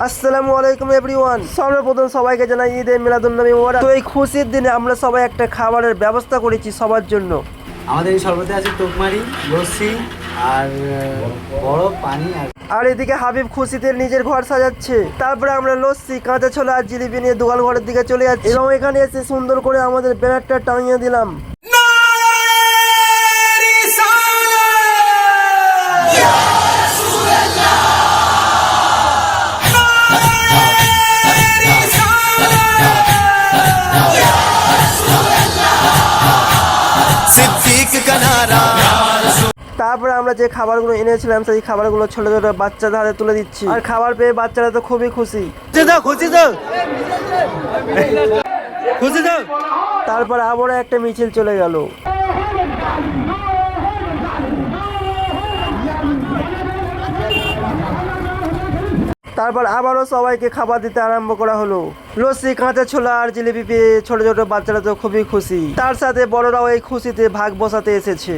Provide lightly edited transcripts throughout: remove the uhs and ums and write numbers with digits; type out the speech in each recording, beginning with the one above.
আসসালামু আলাইকুম এভরিওয়ান। সর্বপ্রথম সবাইকে জানাই ঈদে মিলাদুন্নবী মোবারক। তো এই খুশির দিনে আমরা সবাই একটা খাবারের ব্যবস্থা করেছি সবার জন্য। আমাদের এই শরবতে আছে টকমারি, লস্যি আর বরফ পানি আর এদিকে হাবিব খুশিতে নিজের ঘর সাজাচ্ছে। তারপরে আমরা লস্যি, কাঁচা ছোলা আর জিলিপি নিয়ে দোকান ঘরের দিকে চলে যাচ্ছি এবং এখানে এসে সুন্দর করে আমাদের ব্যানারটা টাঙিয়ে দিলাম। তারপরে আমরা যে খাবারগুলো এনেছিলাম সেই খাবারগুলো ছোট ছোট বাচ্চাদের হাতে তুলে দিচ্ছি। আর খাবার পেয়ে বাচ্চারা তো খুবই খুশি। তারপর আবারও একটা মিছিল চলে গেল। তারপর আবারও সবাইকে খাবার দিতে আরম্ভ করা হলো। লস্যি, কাঁচা ছোলা আর জিলিপি পেয়ে ছোট ছোট বাচ্চারা তো খুবই খুশি। তার সাথে বড়রাও এই খুশিতে ভাগ বসাতে এসেছে।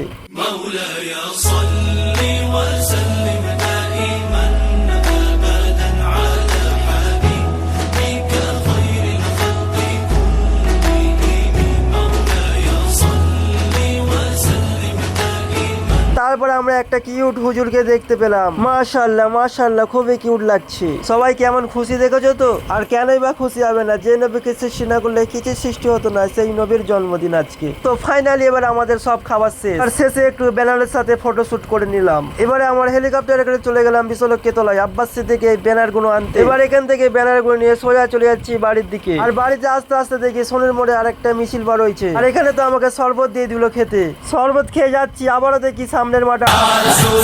তারপরে আমরা একটা কিউট হুজুরকে দেখতে পেলাম। মাশাআল্লাহ মাশাআল্লাহ, খুবই কিউট লাগছে। সবাই কেমন খুশি দেখেছো তো? আর কেনই বা খুশি হবে না? যে নবীকে সৃষ্টি না করলে কিছু সৃষ্টি হতো না, সেই নবীর জন্মদিন আজকে। তো ফাইনালি এবার আমাদের সব খাবার শেষ। আর শেষে একটু ব্যানারের সাথে ফটোশুট করে নিলাম। এবারে আমার হেলিকপ্টারে করে চলে গেলাম বিশালক্ষে তলায় আব্বাস থেকে এই ব্যানার গুলো আনতে। এবার এখান থেকে ব্যানার গুলো নিয়ে সোজা চলে যাচ্ছি বাড়ির দিকে। আর বাড়িতে আস্তে আস্তে দেখি সোনের মোড়ে আরেকটা মিছিল বার হয়েছে। আর এখানে তো আমাকে শরবত দিয়ে দিল খেতে। শরবত খেয়ে যাচ্ছি, আবারও দেখি সামনের মাঠে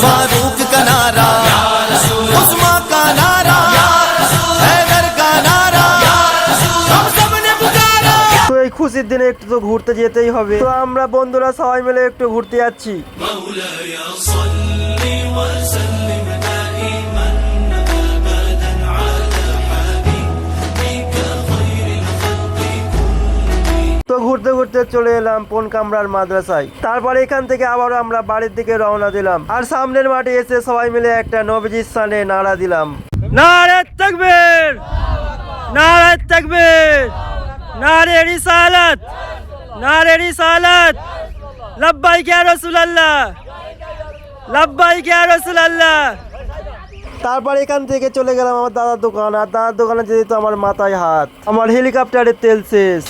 फारूक का नारा, उस्मा का नारा, हैदर का नारा, हम सब ने पुकारा। তো এই খুশির দিনে একটু তো ঘুরতে যেতেই হবে। তো আমরা বন্ধুরা সবাই মিলে একটু ঘুরতে যাচ্ছি। তো ঘুরতে ঘুরতে চলে এলাম পনকামরার মাদ্রাসায়। তারপর এখান থেকে আবার আমরা বাড়ির দিকে রওনা দিলাম। আর সামনের মাঠে এসে সবাই মিলে একটা নবীজির সানে নারা দিলাম। নারে তাকবীর, নারে তাকবীর, নারে রিসালাত, নারে রিসালাত, লব্বাইক ইয়া রাসূলুল্লাহ, লব্বাইক ইয়া রাসূলুল্লাহ। তারপর এখান থেকে চলে গেলাম আমার দাদার দোকান। আর দাদার দোকানে যেতে তো আমার মাথায় হাত। আমার হেলিকপ্টারের তেল শেষ।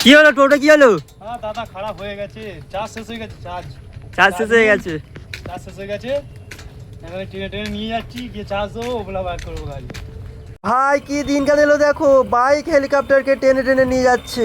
কি হলো টোটো, কি হলো? হ্যাঁ দাদা, খারাপ হয়ে গেছে, চার্জ শেষ হয়ে গেছে। চার্জ শেষ হয়ে গেছে। চার্জ শেষ হয়ে গেছে, এখানে টেনে টেনে নিয়ে যাচ্ছি, গিয়ে চার্জ দেবো, ওগুলা বার করবো গাড়ি। ভাই কি দিনকাল এলো দেখো, বাইক হেলিকপ্টারকে টেনে টেনে নিয়ে যাচ্ছে।